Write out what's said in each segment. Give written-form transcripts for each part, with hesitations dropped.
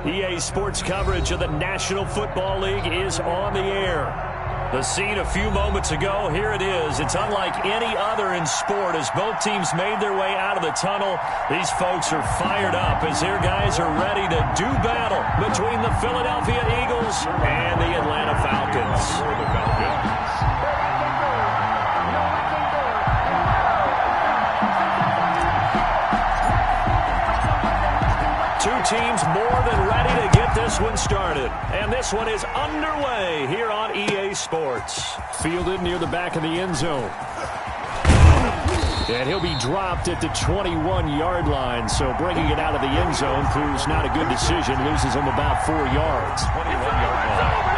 EA Sports coverage of the National Football League is on the air. The scene a few moments ago, here it is. It's unlike any other in sport as both teams made their way out of the tunnel. These folks are fired up as their guys are ready to do battle between the Philadelphia Eagles and the Atlanta Falcons. Two teams more than ready to get this one started. And this one is underway here on EA Sports. Fielded near the back of the end zone. And he'll be dropped at the 21-yard line. So bringing it out of the end zone proves not a good decision. Loses him about 4 yards. 21-yard line.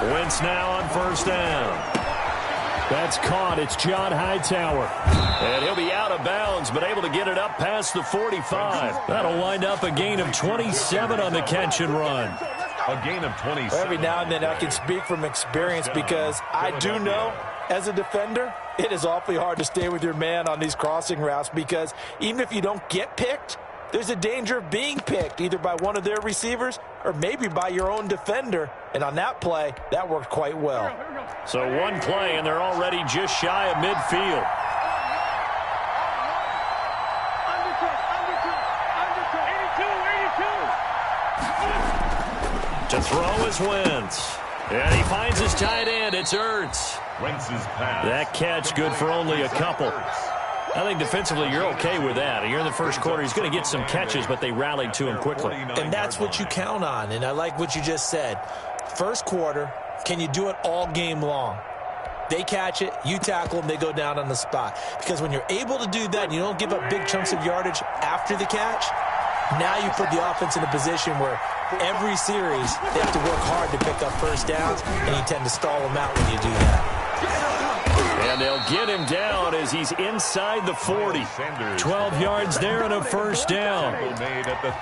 Wentz now on first down. That's caught. It's John Hightower. And he'll be out of bounds, but able to get it up past the 45. That'll wind up a gain of 27 on the catch and run. A gain of 27. Every now and then I can speak from experience because I do know as a defender, it is awfully hard to stay with your man on these crossing routes because even if you don't get picked, there's a danger of being picked either by one of their receivers or maybe by your own defender. And on that play, that worked quite well. So one play, and they're already just shy of midfield. To throw is Wentz. And he finds his tight end. It's Ertz. Wentz's pass. That catch good for only a couple. I think defensively you're okay with that. Here in the first quarter, he's going to get some catches, but they rallied to him quickly. And that's what you count on, and I like what you just said. First quarter, can you do it all game long? They catch it, you tackle them, they go down on the spot. Because when you're able to do that and you don't give up big chunks of yardage after the catch, now you put the offense in a position where every series they have to work hard to pick up first downs, and you tend to stall them out when you do that. And they'll get him down as he's inside the 40. 12 yards there and a first down.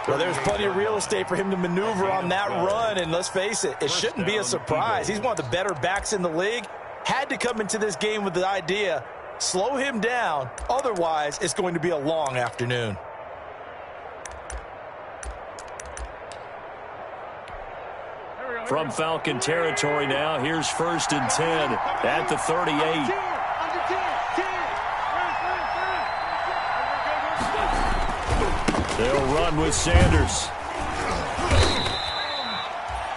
Well, there's plenty of real estate for him to maneuver on that run, and let's face it, it shouldn't be a surprise. He's one of the better backs in the league. Had to come into this game with the idea, slow him down, otherwise it's going to be a long afternoon. From Falcon territory now, here's 1st and 10 at the 38. They'll run with Sanders.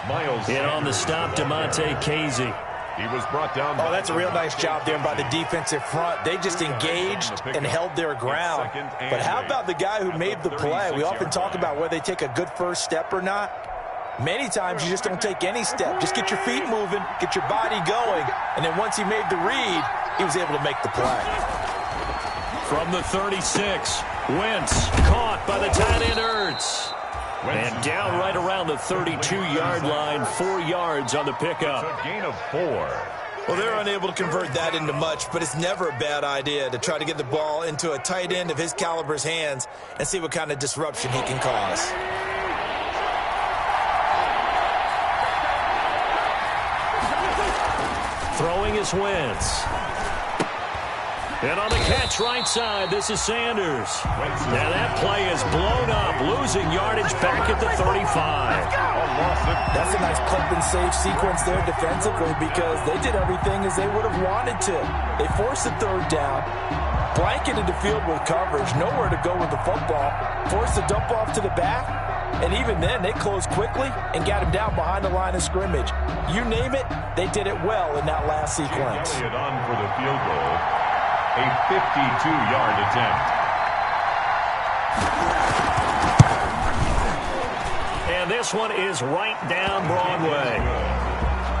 Miles in on the stop, DeMonte Casey. He was brought down. Oh, that's a real nice job there by the defensive front. They just engaged and held their ground. But how about the guy who made the play? We often talk about whether they take a good first step or not. Many times you just don't take any step. Just get your feet moving, get your body going, and then once he made the read, he was able to make the play. From the 36, Wentz caught by the tight end Ertz. And down right around the 32-yard line, 4 yards on the pickup. It's a gain of 4. Well, they're unable to convert that into much, but it's never a bad idea to try to get the ball into a tight end of his caliber's hands and see what kind of disruption he can cause. Throwing is Wentz. And on the catch right side, this is Sanders. Now that play is blown up, losing yardage back at the 35. That's a nice clip and save sequence there defensively because they did everything as they would have wanted to. They forced the third down, blanketed the field with coverage, nowhere to go with the football, forced the dump off to the back, and even then they closed quickly and got him down behind the line of scrimmage. You name it, they did it well in that last sequence. Elliott on for the field goal. A 52-yard attempt. And this one is right down Broadway.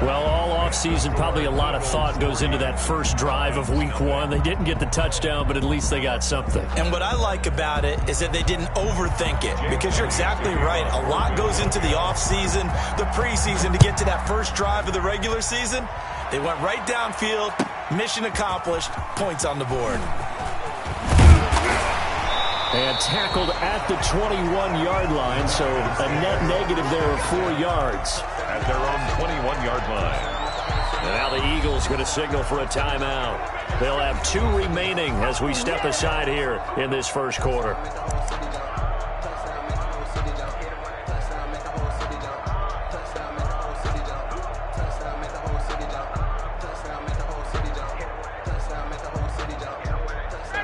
Well, all offseason, probably a lot of thought goes into that first drive of week one. They didn't get the touchdown, but at least they got something. And what I like about it is that they didn't overthink it, because you're exactly right. A lot goes into the offseason, the preseason, to get to that first drive of the regular season. They went right downfield, mission accomplished, points on the board. And tackled at the 21-yard line, so a net negative there of 4 yards. At their own 21-yard line. And now the Eagles going to signal for a timeout. They'll have 2 remaining as we step aside here in this first quarter.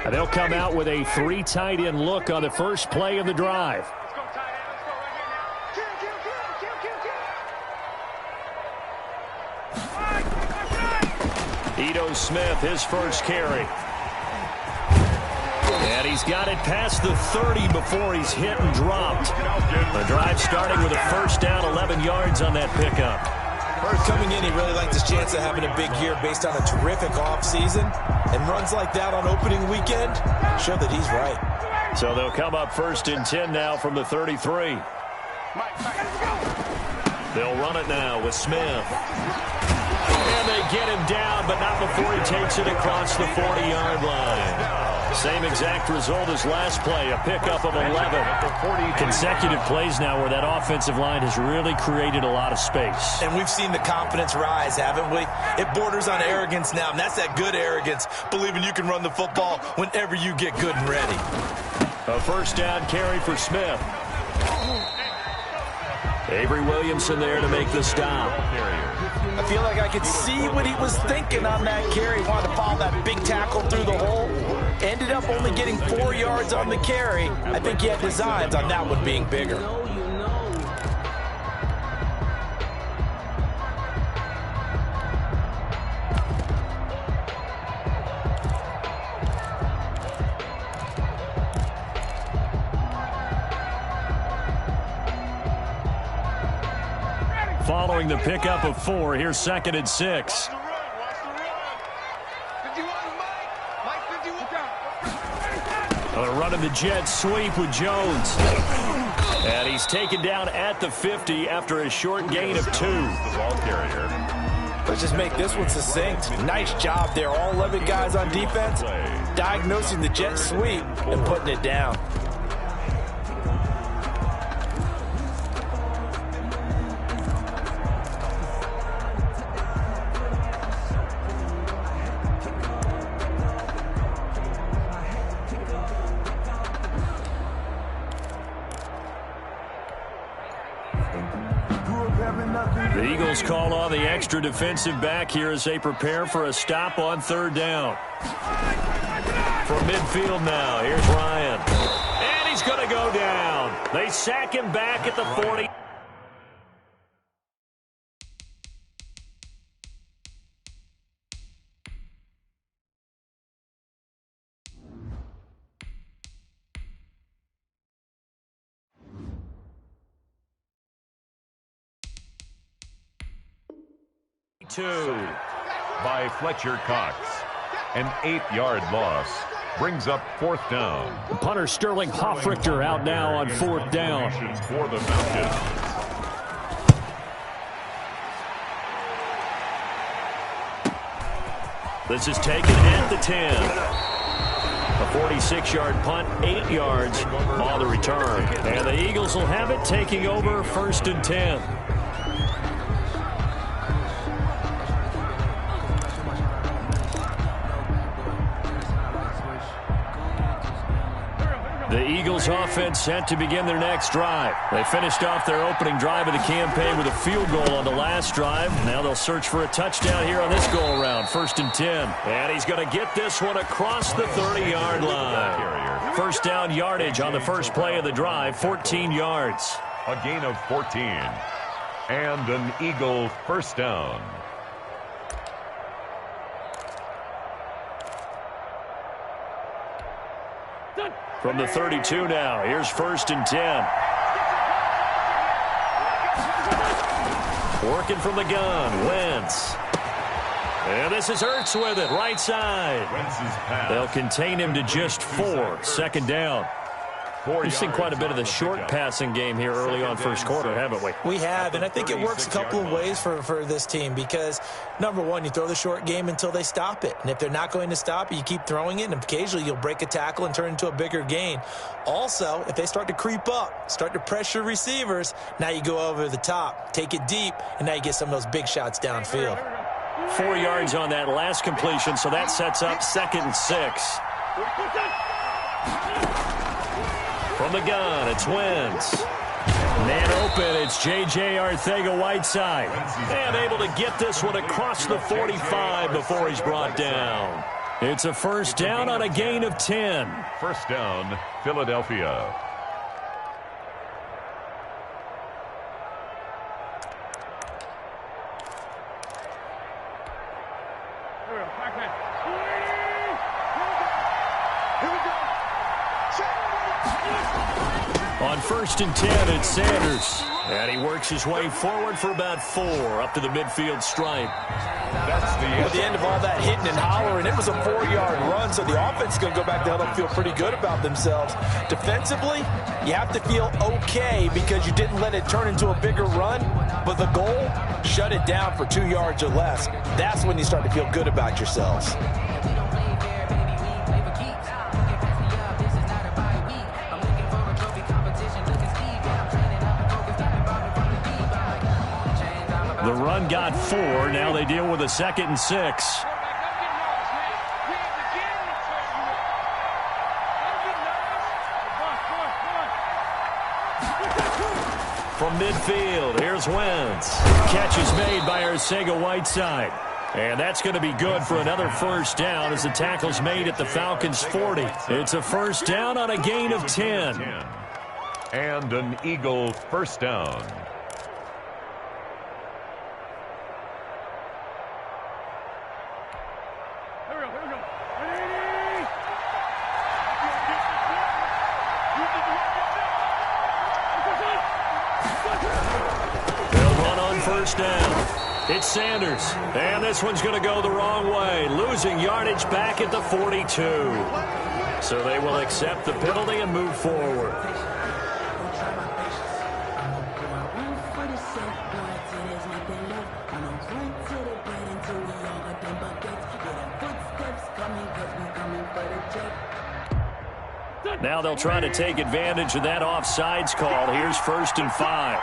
And they'll come out with a 3 tight end look on the first play of the drive. Ito Smith, his first carry. And he's got it past the 30 before he's hit and dropped. The drive starting with a first down, 11 yards on that pickup. Coming in, he really liked his chance of having a big year based on a terrific offseason. And runs like that on opening weekend show that he's right. So they'll come up first and 10 now from the 33. They'll run it now with Smith. And they get him down, but not before he takes it across the 40-yard line. Same exact result as last play, a pickup of 11. Consecutive plays now where that offensive line has really created a lot of space. And we've seen the confidence rise, haven't we? It borders on arrogance now, and that's that good arrogance, believing you can run the football whenever you get good and ready. A first down carry for Smith. Avery Williamson there to make the stop. I feel like I could see what he was thinking on that carry. He wanted to follow that big tackle through the hole. Ended up only getting 4 yards on the carry. I think he had designs on that one being bigger. Following the pickup of 4, here's 2nd and 6. They're running the jet sweep with Jones. And he's taken down at the 50 after a short gain of 2. The ball carrier. Let's just make this one succinct. Nice job there. All 11 guys on defense diagnosing the jet sweep and putting it down. The Eagles call on the extra defensive back here as they prepare for a stop on 3rd down. From midfield now, here's Ryan. And he's going to go down. They sack him back at the 40. By Fletcher Cox. An 8-yard loss brings up 4th down. Punter Sterling Hoffrichter out now on 4th down. For the Falcons. This is taken at the 10. A 46-yard punt, 8 yards on the return. And the Eagles will have it, taking over 1st and 10. The Eagles offense set to begin their next drive. They finished off their opening drive of the campaign with a field goal on the last drive. Now they'll search for a touchdown here on this go-around. 1st and 10. And he's going to get this one across the 30-yard line. First down yardage on the first play of the drive, 14 yards. A gain of 14. And an Eagle first down. From the 32 now, here's 1st and 10. Working from the gun, Wentz. And this is Ertz with it, right side. They'll contain him to just 4, second down. We've seen quite a bit of the short passing game here early on first quarter, haven't we? We have, and I think it works a couple of ways for this team because, number one, you throw the short game until they stop it. And if they're not going to stop it, you keep throwing it, and occasionally you'll break a tackle and turn it into a bigger gain. Also, if they start to creep up, start to pressure receivers, now you go over the top, take it deep, and now you get some of those big shots downfield. 4 yards on that last completion, so that sets up 2nd and 6. From the gun, it's Wentz. Man open, it's J.J. Arcega-Whiteside. And able to get this one across the 45 before he's brought down. It's a first down on a gain of 10. First down, Philadelphia. On 1st and 10, it's Sanders. And he works his way forward for about 4 up to the midfield stripe. At the end of all that hitting and hollering, it was a 4-yard run, so the offense is going to go back there and feel pretty good about themselves. Defensively, you have to feel okay because you didn't let it turn into a bigger run, but the goal, shut it down for 2 yards or less. That's when you start to feel good about yourselves. The run got 4. Now they deal with a 2nd and 6. From midfield, here's Wentz. Catch is made by Arcega-Whiteside. And that's going to be good for another first down as the tackle's made at the Falcons' 40. It's a first down on a gain of 10. And an Eagle first down. First down. It's Sanders. And this one's going to go the wrong way. Losing yardage back at the 42. So they will accept the penalty and move forward. Now they'll try to take advantage of that offsides call. Here's 1st and 5.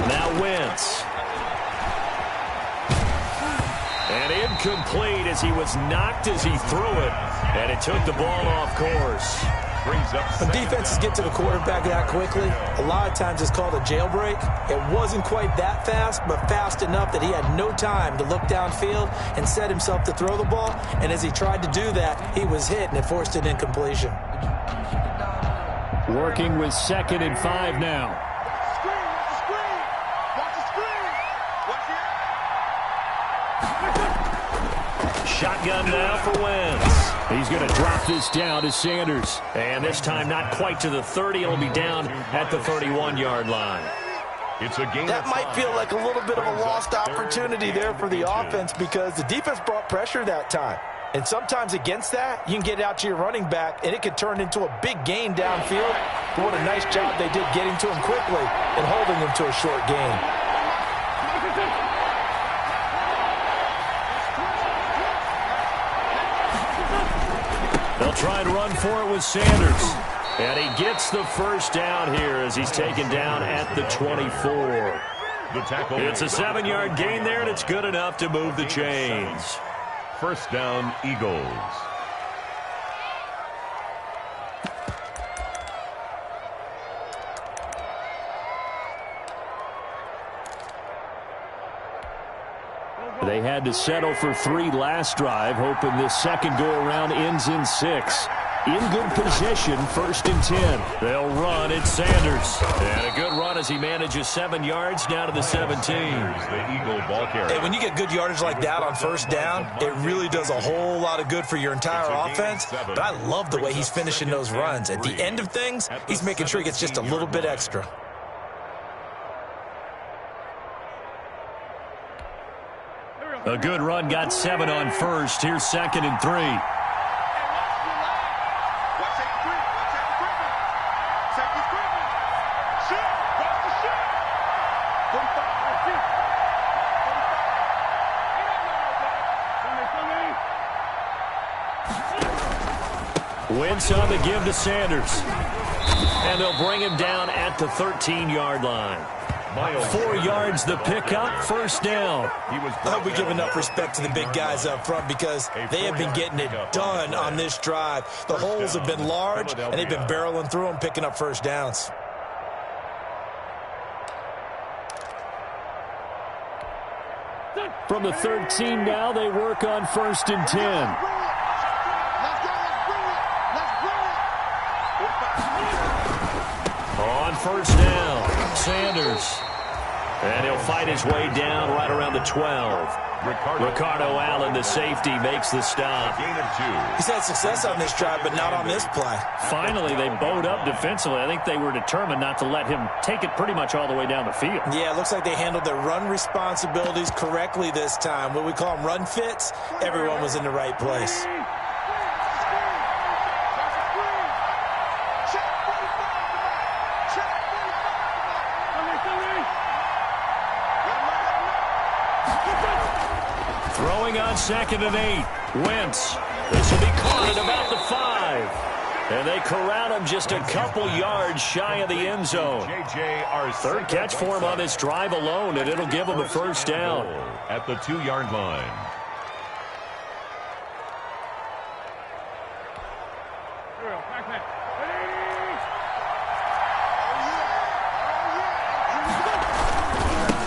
Now Wentz. And incomplete as he was knocked as he threw it. And it took the ball off course. When defenses get to the quarterback that quickly, a lot of times it's called a jailbreak. It wasn't quite that fast, but fast enough that he had no time to look downfield and set himself to throw the ball. And as he tried to do that, he was hit, and it forced an incompletion. Working with 2nd and 5 now. Shotgun now for Wentz. He's going to drop this down to Sanders. And this time not quite to the 30. It'll be down at the 31-yard line. It's a game that might feel like a little bit of a lost opportunity there for the offense because the defense brought pressure that time. And sometimes against that, you can get out to your running back, and it could turn into a big gain downfield. But what a nice job they did getting to him quickly and holding him to a short gain. They'll try and run for it with Sanders. And he gets the first down here as he's taken down at the 24. It's a 7-yard gain there, and it's good enough to move the chains. First down, Eagles. They had to settle for 3 last drive, hoping this second go-around ends in 6. in good position, 1st and 10. They'll run at Sanders. And a good run as he manages 7 yards down to the 17. The Eagle ball carrier. Hey, when you get good yardage like that on 1st down, it really does a whole lot of good for your entire offense. But I love the way he's finishing those runs. At the end of things, he's making sure he gets just a little bit extra. A good run got 7 on 1st. Here's 2nd and 3. Wentz on the give to Sanders. And they'll bring him down at the 13-yard line. 4 yards the pickup, 1st down. I hope we give enough respect to the big guys up front because they have been getting it done on this drive. The holes have been large, and they've been barreling through them, picking up 1st downs. From the 13 now, they work on 1st and 10. On 1st down, Sanders. And he'll fight his way down right around the 12. Ricardo Allen, the safety, makes the stop. He's had success on this drive, but not on this play. Finally, they bowed up defensively. I think they were determined not to let him take it pretty much all the way down the field. Yeah, it looks like they handled their run responsibilities correctly this time. What we call them run fits, everyone was in the right place. Throwing on 2nd and 8. Wentz. This will be caught at about the 5. And they corral him just a couple yards shy of the end zone. 3rd catch for him on this drive alone, and it'll give him a 1st down. At the 2-yard line.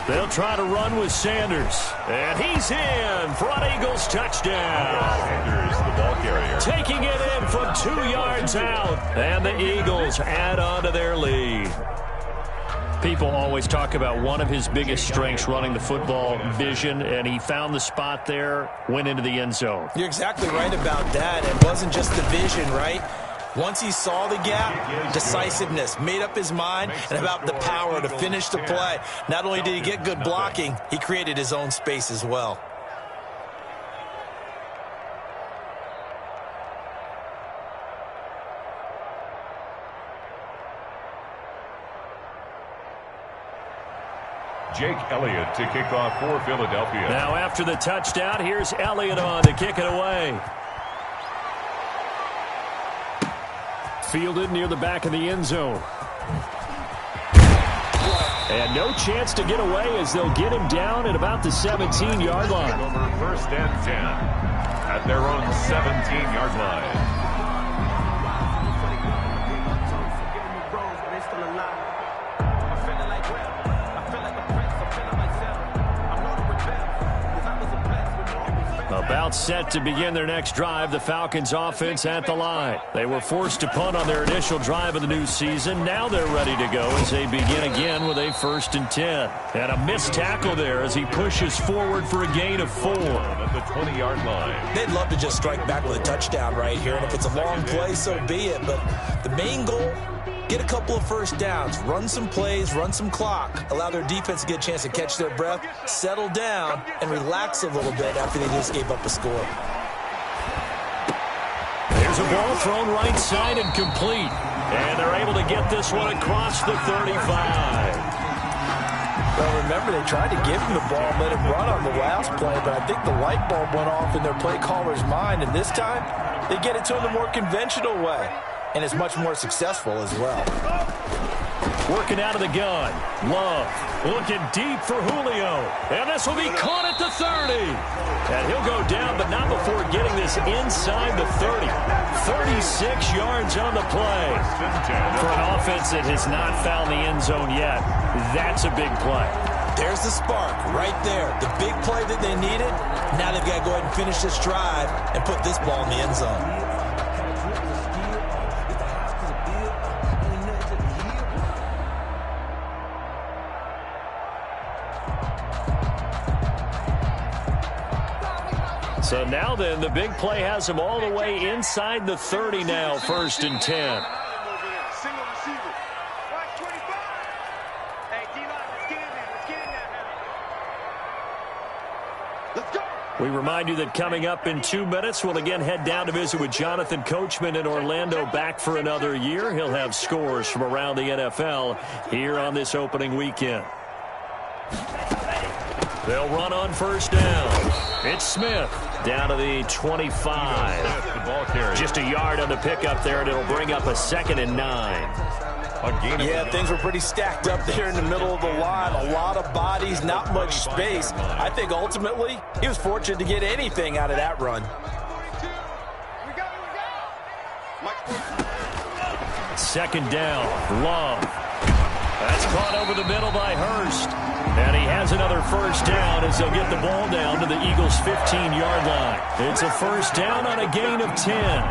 They'll try to run with Sanders. And he's in for an Eagles touchdown. Sanders, the ball carrier. Taking it in from 2 yards out. And the Eagles add on to their lead. People always talk about one of his biggest strengths, running the football, vision, and he found the spot there, went into the end zone. You're exactly right about that. It wasn't just the vision, right? Once he saw the gap, decisiveness, made up his mind, and about the power to finish the play. Not only did he get good blocking, he created his own space as well. Jake Elliott to kick off for Philadelphia. Now after the touchdown, here's Elliott on to kick it away. Fielded near the back of the end zone. And no chance to get away as they'll get him down at about the 17-yard line. Over 1st and 10 at their own 17-yard line. About set to begin their next drive, the Falcons offense at the line. They were forced to punt on their initial drive of the new season. Now they're ready to go as they begin again with a 1st and 10. And a missed tackle there as he pushes forward for a gain of 4. At the 20-yard line. They'd love to just strike back with a touchdown right here, and if it's a long play, so be it. But the main goal, get a couple of 1st downs, run some plays, run some clock, allow their defense to get a chance to catch their breath, settle down, and relax a little bit after they just gave up a score. There's a ball thrown right side and complete. And they're able to get this one across the 35. Well, remember, they tried to give him the ball and let him run on the last play, but I think the light bulb went off in their play caller's mind, and this time they get it to him the more conventional way. And it's much more successful as well. Working out of the gun. Love looking deep for Julio. And this will be caught at the 30. And he'll go down, but not before getting this inside the 30. 36 yards on the play. For an offense that has not found the end zone yet, that's a big play. There's the spark right there. The big play that they needed. Now they've got to go ahead and finish this drive and put this ball in the end zone. So now then, the big play has him all the way inside the 30 now, 1st and 10. We remind you that coming up in 2 minutes, we'll again head down to visit with Jonathan Coachman in Orlando, back for another year. He'll have scores from around the NFL here on this opening weekend. They'll run on 1st down. It's Smith down to the 25. Just a yard on the pickup there, and it'll bring up a 2nd and 9. Yeah, things were pretty stacked up there in the middle of the line. A lot of bodies, not much space. I think ultimately he was fortunate to get anything out of that run. 2nd down, Love. That's caught over the middle by Hurst. And he has another 1st down as they'll get the ball down to the Eagles' 15-yard line. It's a 1st down on a gain of 10.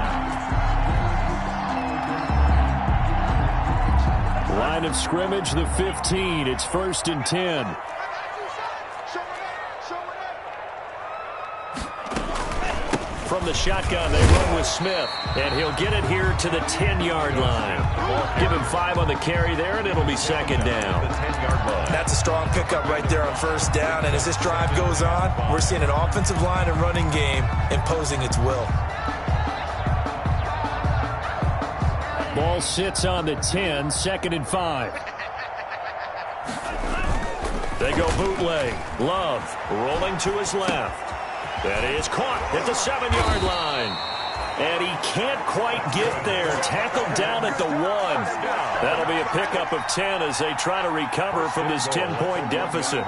Line of scrimmage, the 15. It's 1st and 10. From the shotgun, they run with Smith, and he'll get it here to the 10-yard line. Give him 5 on the carry there, and it'll be 2nd down. That's a strong pickup right there on 1st down, and as this drive goes on, we're seeing an offensive line and running game imposing its will. Ball sits on the 10, 2nd and 5. They go bootleg. Love rolling to his left. That is caught at the 7-yard line. And he can't quite get there. Tackled down at the 1. That'll be a pickup of 10 as they try to recover from this 10-point deficit.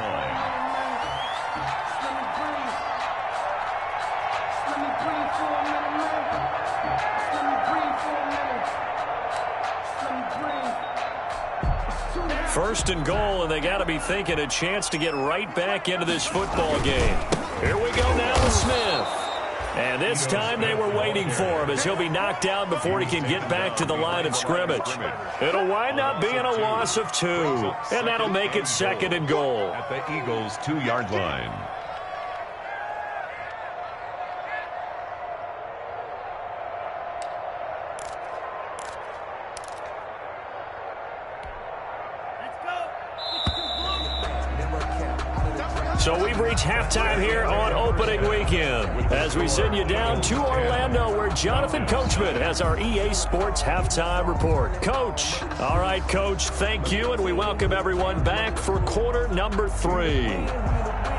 First and goal, and they got to be thinking a chance to get right back into this football game. Here we go now with Smith. And this time they were waiting for him as he'll be knocked down before he can get back to the line of scrimmage. It'll wind up being a loss of 2, and that'll make it 2nd and goal. At the Eagles' 2-yard line. So we've reached halftime here on opening weekend as we send you down to Orlando where Jonathan Coachman has our EA Sports halftime report. Coach. All right, Coach, thank you, and we welcome everyone back for quarter number 3.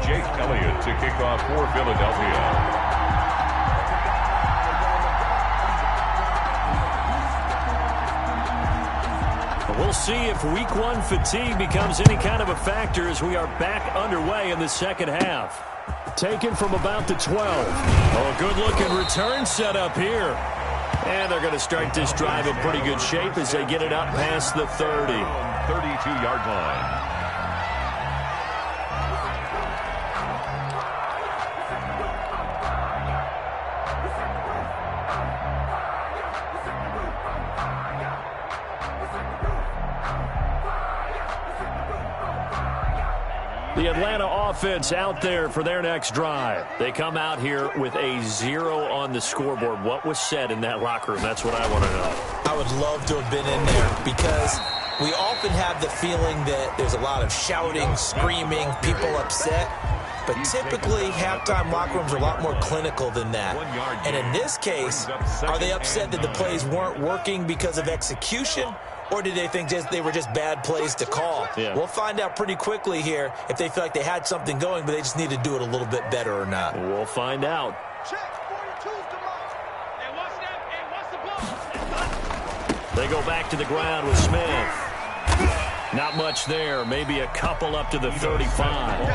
Jake Elliott to kick off for Philadelphia. We'll see if week 1 fatigue becomes any kind of a factor as we are back underway in the second half. Taken from about the 12. Oh, good-looking return set up here. And they're going to start this drive in pretty good shape as they get it up past the 30. 32-yard line. The Atlanta offense out there for their next drive. They come out here with a 0 on the scoreboard. What was said in that locker room? That's what I want to know. I would love to have been in there because we often have the feeling that there's a lot of shouting, screaming, people upset. But typically, halftime locker rooms are a lot more clinical than that. And in this case, are they upset that the plays weren't working because of execution? Or did they think they were just bad plays to call? Yeah. We'll find out pretty quickly here if they feel like they had something going, but they just need to do it a little bit better or not. We'll find out. They go back to the ground with Smith. Not much there. Maybe a couple up to the 35.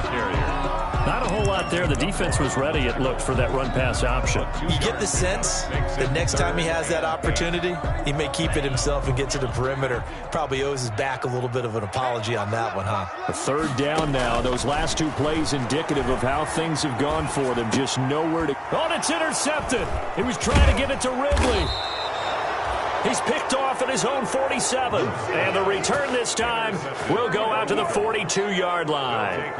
Not a whole lot there. The defense was ready, it looked, for that run-pass option. You get the sense that next time he has that opportunity, he may keep it himself and get to the perimeter. Probably owes his back a little bit of an apology on that one, huh? A 3rd down now. Those last 2 plays indicative of how things have gone for them. Just nowhere to... Oh, it's intercepted. He was trying to get it to Ridley. He's picked off at his own 47. And the return this time will go out to the 42-yard line.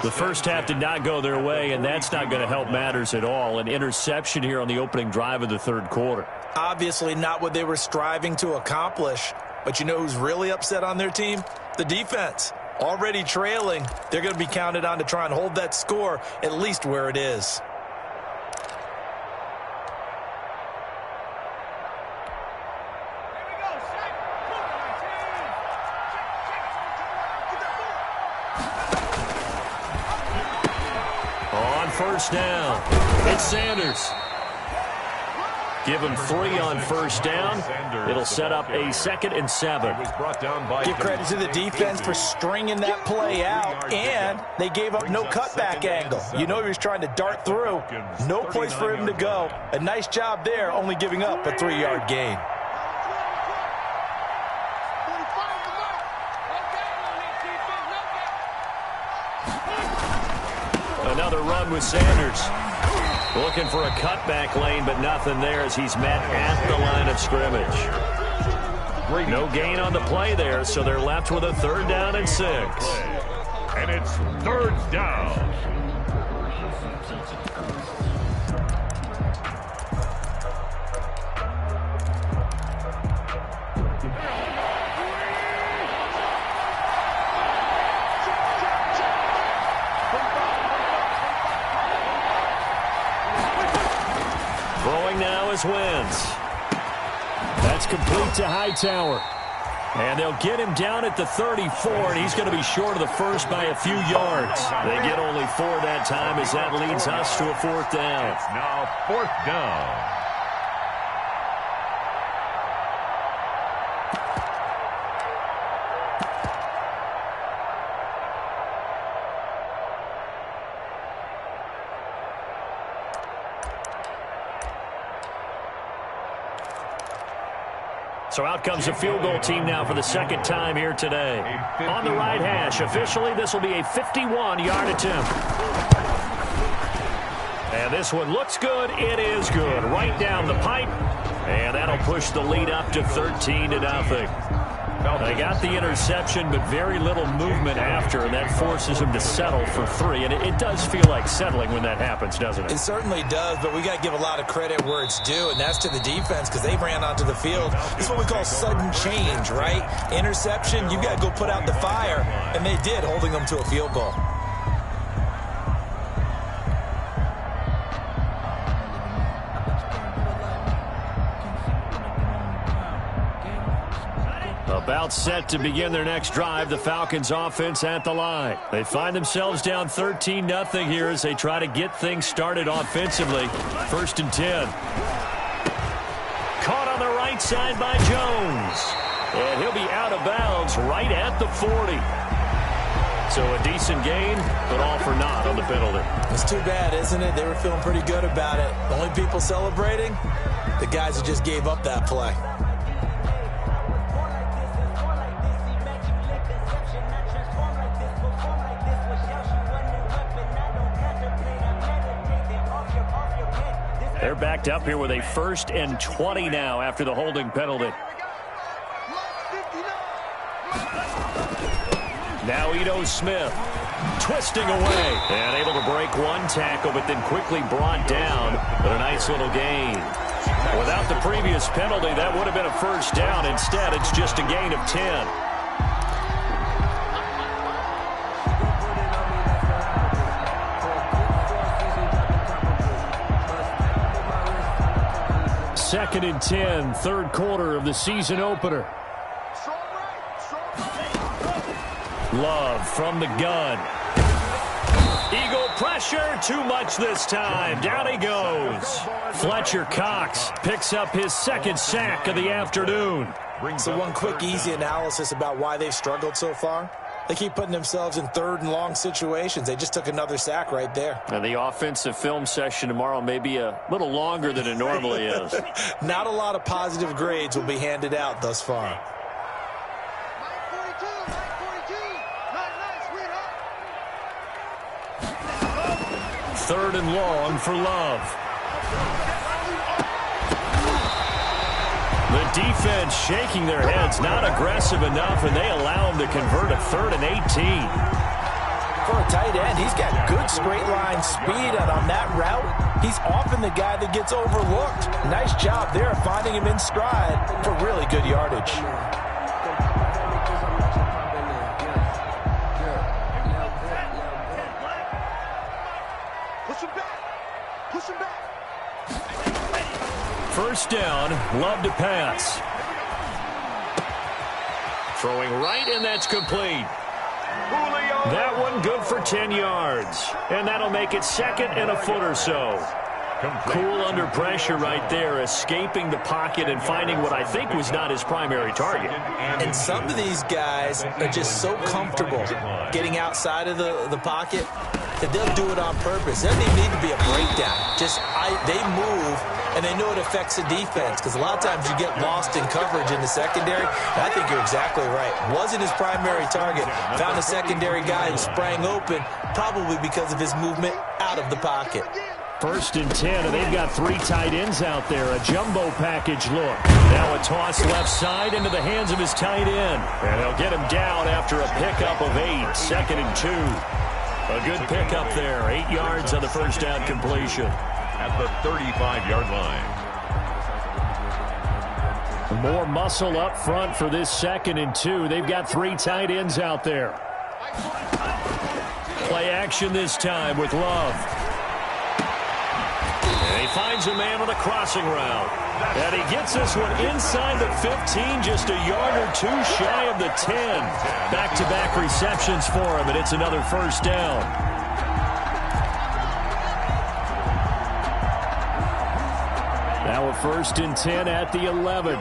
The first half did not go their way, and that's not going to help matters at all. An interception here on the opening drive of the third quarter. Obviously not what they were striving to accomplish. But you know who's really upset on their team? The defense. Already trailing, they're going to be counted on to try and hold that score at least where it is. On first down, it's Sanders. Give him 3 on first down. It'll set up a 2nd and 7. Give credit to the defense for stringing that play out, and they gave up no cutback angle. You know he was trying to dart through. No place for him to go. A nice job there, only giving up a 3-yard gain. Another run with Sanders. Looking for a cutback lane, but nothing there as he's met at the line of scrimmage. No gain on the play there, so they're left with a 3rd down and 6. And it's 3rd down. Wins. That's complete to Hightower. And they'll get him down at the 34, and he's going to be short of the first by a few yards. They get only 4 that time as that leads us to a 4th down. It's now 4th down. So out comes the field goal team now for the 2nd time here today. On the right hash, officially this will be a 51-yard attempt. And this one looks good. It is good. Right down the pipe. And that'll push the lead up to 13-0. They got the interception, but very little movement after, and that forces them to settle for 3. And it does feel like settling when that happens, doesn't it? It certainly does, but we got to give a lot of credit where it's due, and that's to the defense because they ran onto the field. This is what we call sudden change, right? Interception, you got to go put out the fire, and they did, holding them to a field goal. About set to begin their next drive, the Falcons offense at the line. They find themselves down 13-0 here as they try to get things started offensively. 1st and 10. Caught on the right side by Jones. And he'll be out of bounds right at the 40. So a decent gain, but all for naught on the penalty. It's too bad, isn't it? They were feeling pretty good about it. The only people celebrating, the guys who just gave up that play. They're backed up here with a 1st and 20 now after the holding penalty. Now Ito Smith twisting away and able to break one tackle, but then quickly brought down with a nice little gain. Without the previous penalty, that would have been a 1st down. Instead, it's just a gain of 10. 2nd and 10, 3rd quarter of the season opener. Love from the gun. Eagle pressure, too much this time. Down he goes. Fletcher Cox picks up his 2nd sack of the afternoon. So one quick, easy analysis about why they've struggled so far. They keep putting themselves in 3rd and long situations. They just took another sack right there. And the offensive film session tomorrow may be a little longer than it normally is. Not a lot of positive grades will be handed out thus far. Third and long for Love. The Defense shaking their heads, not aggressive enough, and they allow him to convert a 3rd and 18. For a tight end, he's got good straight line speed, and on that route, he's often the guy that gets overlooked. Nice job there finding him in stride for really good yardage. First down, Love to pass. Throwing right, and that's complete. That one good for 10 yards. And that'll make it 2nd and a foot or so. Cool under pressure right there, escaping the pocket and finding what I think was not his primary target. And some of these guys are just so comfortable getting outside of the pocket that they'll do it on purpose. There doesn't even need to be a breakdown. They move, and they know it affects the defense, because a lot of times you get lost in coverage in the secondary. And I think you're exactly right. Wasn't his primary target. Found a secondary guy who sprang open, probably because of his movement out of the pocket. 1st and 10, and they've got 3 tight ends out there. A jumbo package look. Now a toss left side into the hands of his tight end. And they'll get him down after a pickup of 8. 2nd and 2. A good pickup there. 8 yards on the first down completion. At the 35-yard line. More muscle up front for this 2nd and 2. They've got 3 tight ends out there. Play action this time with Love. And he finds a man on a crossing route. And he gets this one inside the 15, just a yard or 2 shy of the 10. Back-to-back receptions for him, and it's another first down. Now a 1st and 10 at the 11.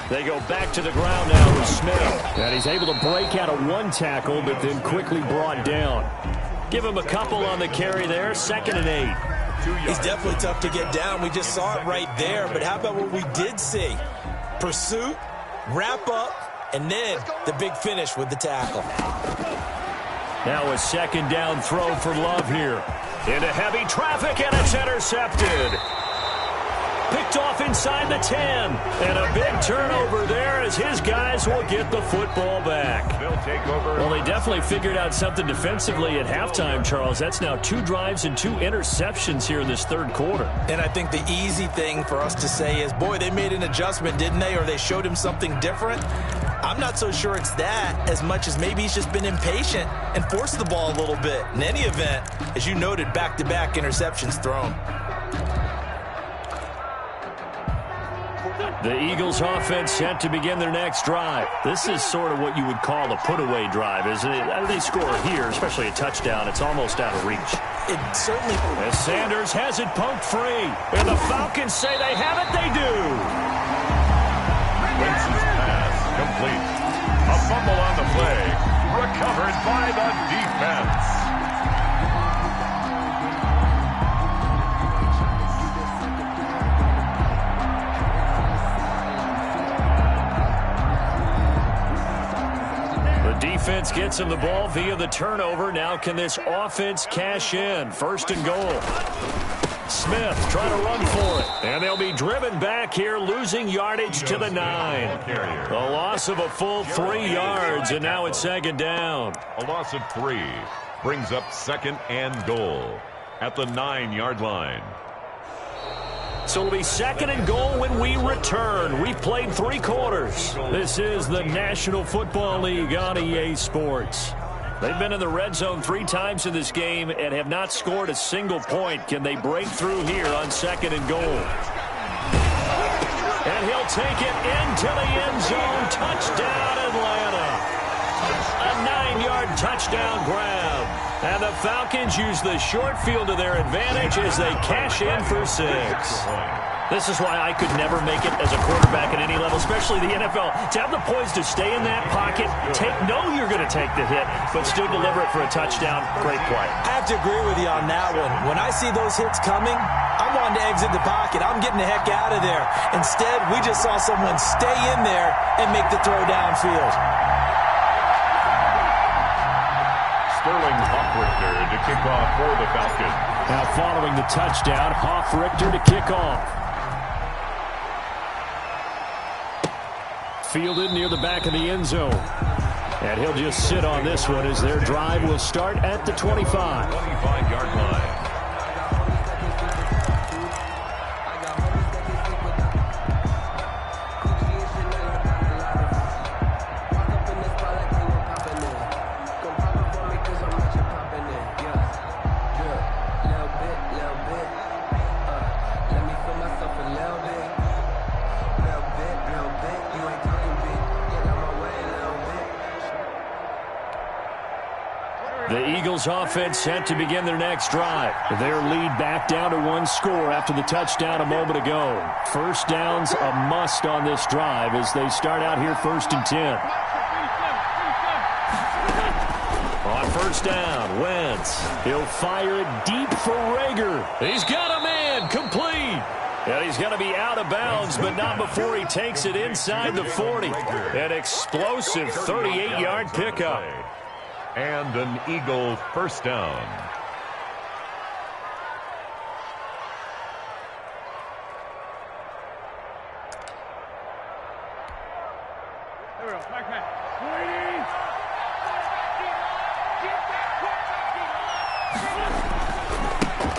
They go back to the ground now with Smith. And he's able to break out of 1 tackle, but then quickly brought down. Give him a couple on the carry there. 2nd and 8. He's definitely tough to get down. We just saw it right there. But how about what we did see? Pursuit, wrap up, and then the big finish with the tackle. Now a 2nd down throw for Love here. Into heavy traffic, and it's intercepted. Picked off inside the 10. And a big turnover there as his guys will get the football back. They'll take over. Well, they definitely figured out something defensively at halftime, Charles. That's now 2 drives and 2 interceptions here in this 3rd quarter. And I think the easy thing for us to say is, boy, they made an adjustment, didn't they? Or they showed him something different. I'm not so sure it's that as much as maybe he's just been impatient and forced the ball a little bit. In any event, as you noted, back-to-back interceptions thrown. The Eagles offense set to begin their next drive. This is sort of what you would call a put-away drive, isn't it? They score here, especially a touchdown. It's almost out of reach. It certainly... As Sanders has it poked free. And the Falcons say they have it. They do. Wentz's pass complete. A fumble on the play. Recovered by the defense. Defense gets him the ball via the turnover. Now can this offense cash in? 1st and goal. Smith trying to run for it. And they'll be driven back here, losing yardage to the 9. A loss of a full 3 yards, and now it's 2nd down. A loss of 3 brings up 2nd and goal at the 9-yard line. So it'll be 2nd and goal when we return. We've played 3 quarters. This is the National Football League on EA Sports. They've been in the red zone 3 times in this game and have not scored a single point. Can they break through here on 2nd and goal? And he'll take it into the end zone. Touchdown, Atlanta. A 9-yard touchdown grab. And the Falcons use the short field to their advantage as they cash in for 6. This is why I could never make it as a quarterback at any level, especially the NFL. To have the poise to stay in that pocket, know you're going to take the hit, but still deliver it for a touchdown. Great play. I have to agree with you on that one. When I see those hits coming, I'm wanting to exit the pocket. I'm getting the heck out of there. Instead, we just saw someone stay in there and make the throw downfield. Sterling Hoffrichter to kick off for the Falcons. Now following the touchdown, Hoffrichter to kick off. Fielded near the back of the end zone. And he'll just sit on this one as their drive will start at the 25. 25-yard line. The Eagles offense set to begin their next drive. Their lead back down to 1 score after the touchdown a moment ago. First down's a must on this drive as they start out here 1st and 10. On first down, Wentz. He'll fire it deep for Rager. He's got a man complete. And he's going to be out of bounds, but not before he takes it inside the 40. An explosive 38-yard pickup. And an Eagle first down.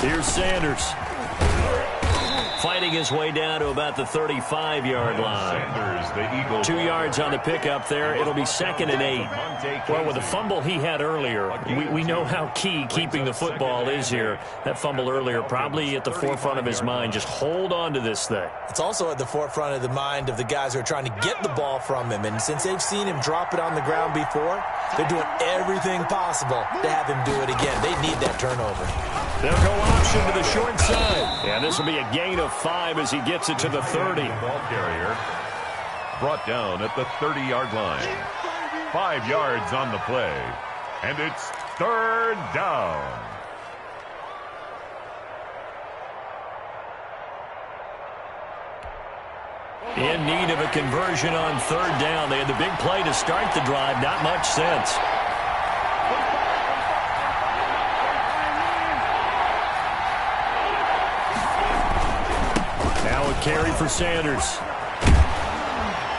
Here's Sanders. Fighting his way down to about the 35-yard line. Sanders, the Eagle. 2 yards on the pickup there. It'll be 2nd and 8. Well, with the fumble he had earlier, we know how key keeping the football is here. That fumble earlier probably at the forefront of his mind. Just hold on to this thing. It's also at the forefront of the mind of the guys who are trying to get the ball from him. And since they've seen him drop it on the ground before, they're doing everything possible to have him do it again. They need that turnover. They'll go option to the short side. And this will be a gain of 5 as he gets it to the 30. Ball carrier brought down at the 30-yard line. 5 yards on the play. And it's 3rd down. In need of a conversion on 3rd down. They had the big play to start the drive. Not much sense. Carry for Sanders.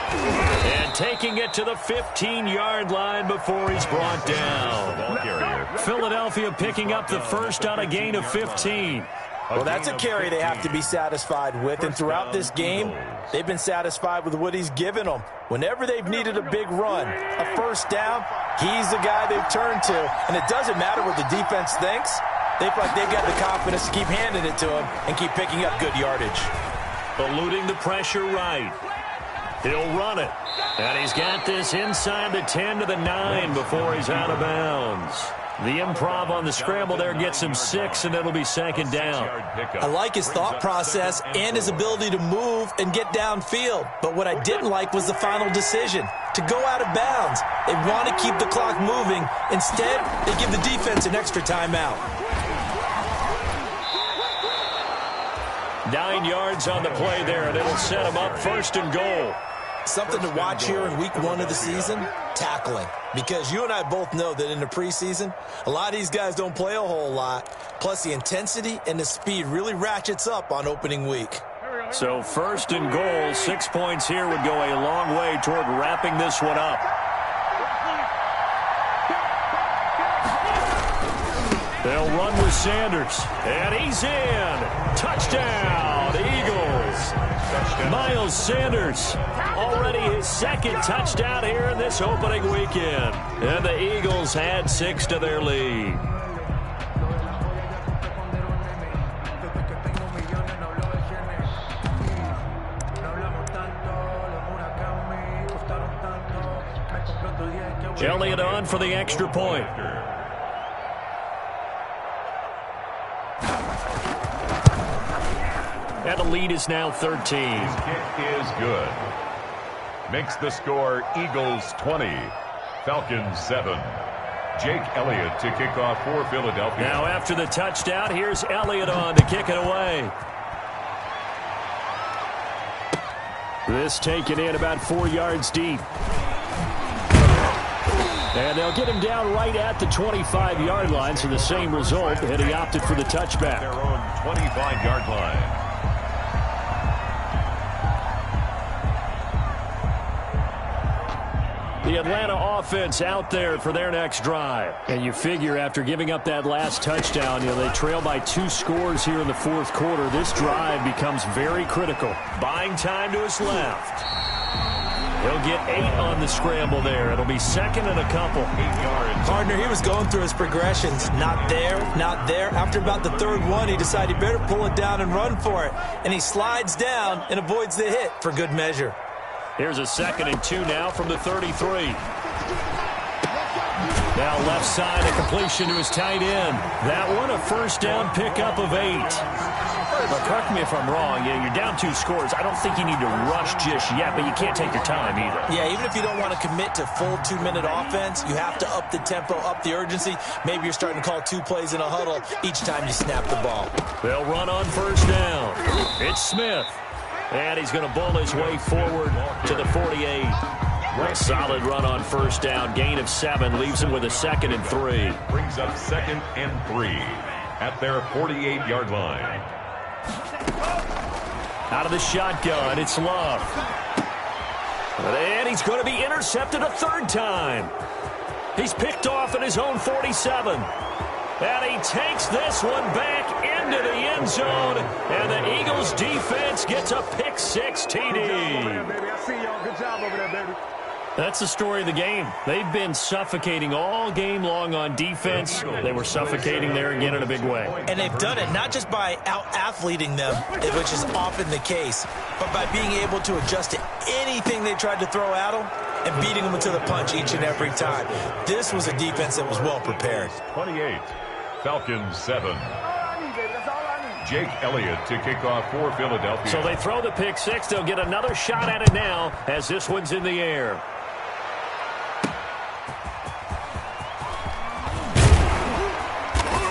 And taking it to the 15-yard line before he's brought down. Philadelphia picking up the first on a gain of 15. Well, that's a carry they have to be satisfied with. And throughout this game, they've been satisfied with what he's given them. Whenever they've needed a big run, a first down, he's the guy they've turned to. And it doesn't matter what the defense thinks. They feel like they've got the confidence to keep handing it to him and keep picking up good yardage. Eluding the pressure right. He'll run it. And he's got this inside the 10 to the 9 before he's out of bounds. The improv on the scramble there gets him 6, and it'll be 2nd down. I like his thought process and his ability to move and get downfield. But what I didn't like was the final decision, to go out of bounds. They want to keep the clock moving. Instead, they give the defense an extra timeout. 9 yards on the play there, and it'll set him up 1st and goal. Something to watch here in week 1 of the season, tackling. Because you and I both know that in the preseason, a lot of these guys don't play a whole lot. Plus, the intensity and the speed really ratchets up on opening week. So 1st and goal, 6 points here would go a long way toward wrapping this one up. They'll run with Sanders, and he's in. Touchdown, Eagles. Miles Sanders, already his 2nd touchdown here in this opening weekend. And the Eagles add 6 to their lead. Elliott on for the extra point. And the lead is now 13. His kick is good. Makes the score Eagles 20, Falcons 7. Jake Elliott to kick off for Philadelphia. Now after the touchdown, here's Elliott on to kick it away. This taken in about 4 yards deep. And they'll get him down right at the 25-yard line, so the same result, and he opted for the touchback. Their own 25-yard line. The Atlanta offense out there for their next drive. And you figure after giving up that last touchdown, they trail by 2 scores here in the fourth quarter. This drive becomes very critical. Buying time to his left. He'll get 8 on the scramble there. It'll be second and a couple. 8 yards. Partner, he was going through his progressions. Not there, not there. After about the third one, he decided he better pull it down and run for it. And he slides down and avoids the hit for good measure. Here's a 2nd and 2 now from the 33. Now left side, a completion to his tight end. That one a first down pickup of 8. But correct me if I'm wrong. You're down 2 scores. I don't think you need to rush just yet, but you can't take your time either. Yeah, even if you don't want to commit to full 2-minute offense, you have to up the tempo, up the urgency. Maybe you're starting to call 2 plays in a huddle each time you snap the ball. They'll run on first down. It's Smith. And he's going to bull his way forward to the 48. A solid run on first down. Gain of 7 leaves him with a 2nd and 3. Brings up 2nd and 3 at their 48-yard line. Out of the shotgun, it's Love. And he's going to be intercepted a 3rd time. He's picked off at his own 47. And he takes this one back into the end zone. And the Eagles defense gets a pick-6 TD. I see y'all. Good job over there, baby. That's the story of the game. They've been suffocating all game long on defense. They were suffocating there again in a big way. And they've done it not just by out-athleting them, which is often the case, but by being able to adjust to anything they tried to throw at them and beating them to the punch each and every time. This was a defense that was well prepared. 28, Falcons 7. Jake Elliott to kick off for Philadelphia. So they throw the pick-6. They'll get another shot at it now as this one's in the air.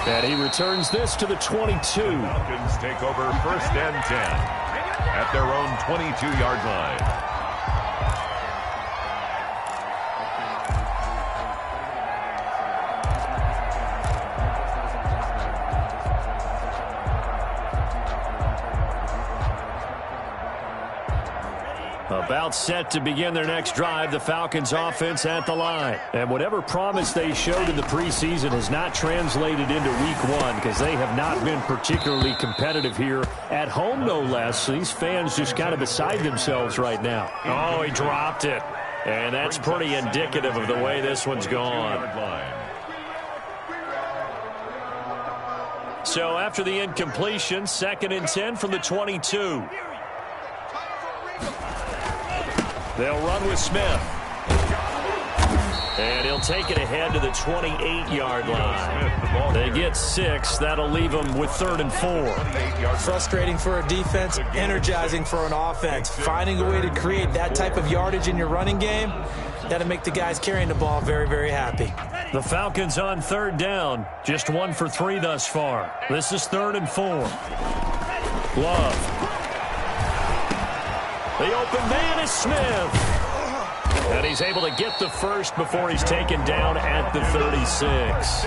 And he returns this to the 22. Falcons take over 1st and 10 at their own 22-yard line. About set to begin their next drive, the Falcons offense at the line. And whatever promise they showed in the preseason has not translated into week 1 because they have not been particularly competitive here at home, no less. So these fans just kind of beside themselves right now. Oh, he dropped it. And that's pretty indicative of the way this one's gone. So after the incompletion, 2nd and 10 from the 22. They'll run with Smith. And he'll take it ahead to the 28-yard line. They get 6. That'll leave them with 3rd and 4. Frustrating for a defense, energizing for an offense. Finding a way to create that type of yardage in your running game, that'll make the guys carrying the ball very, very happy. The Falcons on 3rd down. Just 1 for 3 thus far. This is 3rd and 4. Love. The open man is Smith. And he's able to get the first before he's taken down at the 36.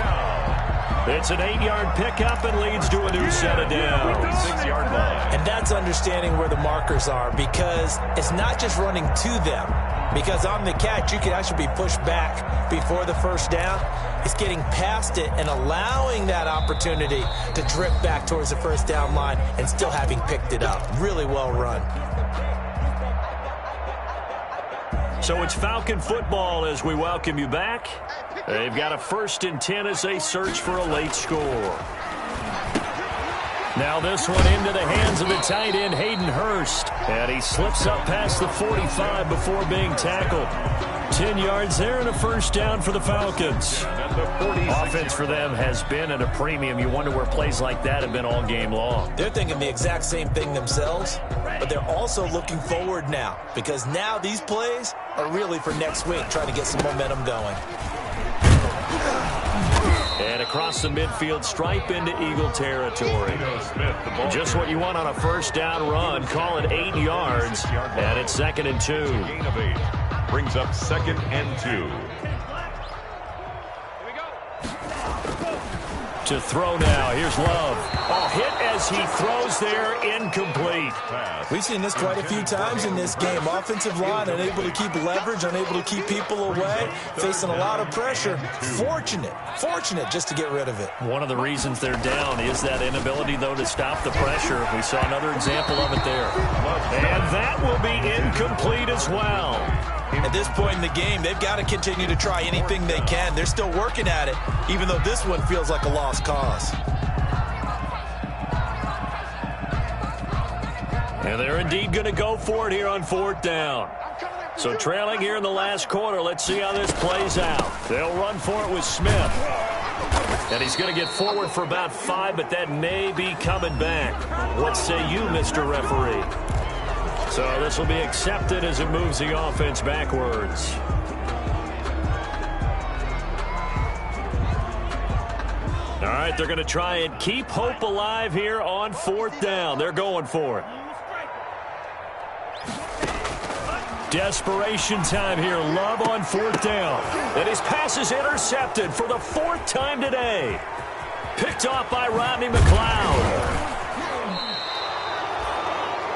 It's an 8-yard pickup and leads to a new set of downs. 6-yard line. And that's understanding where the markers are, because it's not just running to them. Because on the catch, you could actually be pushed back before the first down. It's getting past it and allowing that opportunity to drip back towards the first down line and still having picked it up. Really well run. So it's Falcon football as we welcome you back. They've got a 1st and 10 as they search for a late score. Now this one into the hands of the tight end, Hayden Hurst. And he slips up past the 45 before being tackled. 10 yards there and a first down for the Falcons. Offense for them has been at a premium. You wonder where plays like that have been all game long. They're thinking the exact same thing themselves, but they're also looking forward now, because now these plays are really for next week, trying to get some momentum going. And across the midfield stripe into Eagle territory. Just what you want on a first down run. Call it 8 yards, and it's 2nd and 2. Gain of 8 brings up 2nd and 2. To throw now. Here's Love. Oh, hit as he throws there, incomplete. We've seen this quite a few times in this game. Offensive line unable to keep leverage, unable to keep people away, facing a lot of pressure. Fortunate just to get rid of it. One of the reasons they're down is that inability, though, to stop the pressure. We saw another example of it there. And that will be incomplete as well. At this point in the game, they've got to continue to try anything they can. They're still working at it, even though this one feels like a lost cause. And they're indeed going to go for it here on 4th down. So trailing here in the last quarter, let's see how this plays out. They'll run for it with Smith. And he's going to get forward for about 5, but that may be coming back. What say you, Mr. Referee? So this will be accepted as it moves the offense backwards. All right, they're going to try and keep hope alive here on 4th down. They're going for it. Desperation time here. Love on 4th down. And his pass is intercepted for the 4th time today. Picked off by Rodney McLeod.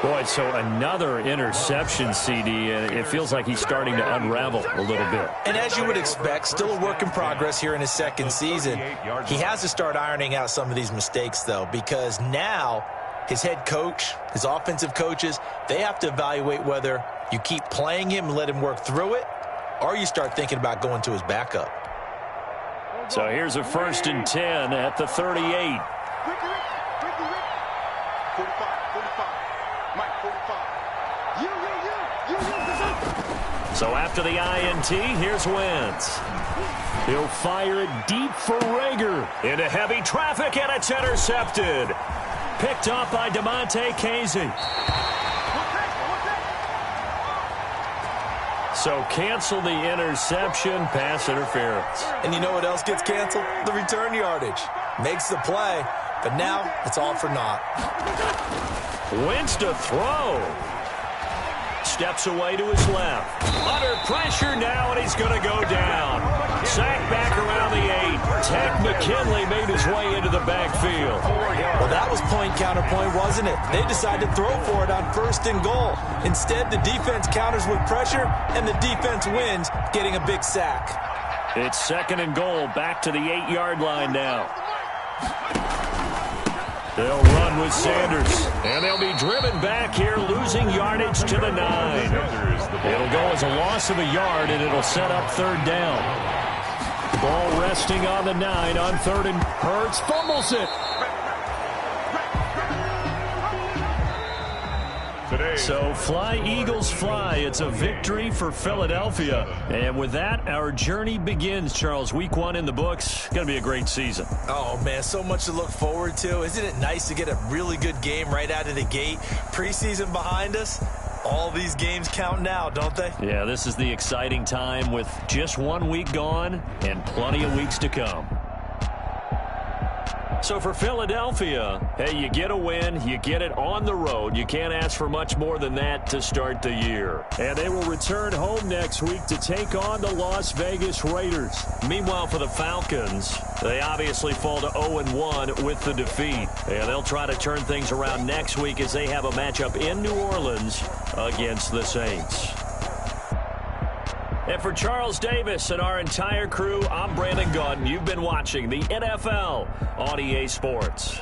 Boy, so another interception, CD, and it feels like he's starting to unravel a little bit. And as you would expect, still a work in progress here in his second season. He has to start ironing out some of these mistakes, though, because now his head coach, his offensive coaches, they have to evaluate whether you keep playing him and let him work through it, or you start thinking about going to his backup. So here's a 1st and 10 at the 38. So after the INT, here's Wentz. He'll fire it deep for Rager. Into heavy traffic, and it's intercepted. Picked off by DeMonte Casey. So cancel the interception, pass interference. And you know what else gets canceled? The return yardage. Makes the play, but now it's all for naught. Wentz to throw. Steps away to his left. Under pressure now, and he's going to go down. Sacked back around the 8. Ted McKinley made his way into the backfield. Well, that was point counterpoint, wasn't it? They decided to throw for it on 1st and goal. Instead, the defense counters with pressure, and the defense wins, getting a big sack. It's 2nd and goal, back to the 8-yard line now. They'll run with Sanders, and they'll be driven back here, losing yardage to the 9. It'll go as a loss of a yard, and it'll set up 3rd down. Ball resting on the 9 on 3rd, and Hurts fumbles it. So fly, Eagles, fly. It's a victory for Philadelphia. And with that, our journey begins, Charles. Week 1 in the books. Going to be a great season. Oh, man, so much to look forward to. Isn't it nice to get a really good game right out of the gate? Preseason behind us. All these games count now, don't they? Yeah, this is the exciting time with just 1 week gone and plenty of weeks to come. So for Philadelphia, hey, you get a win, you get it on the road. You can't ask for much more than that to start the year. And they will return home next week to take on the Las Vegas Raiders. Meanwhile, for the Falcons, they obviously fall to 0-1 with the defeat. And they'll try to turn things around next week as they have a matchup in New Orleans against the Saints. And for Charles Davis and our entire crew, I'm Brandon Gaudin. You've been watching the NFL on EA Sports.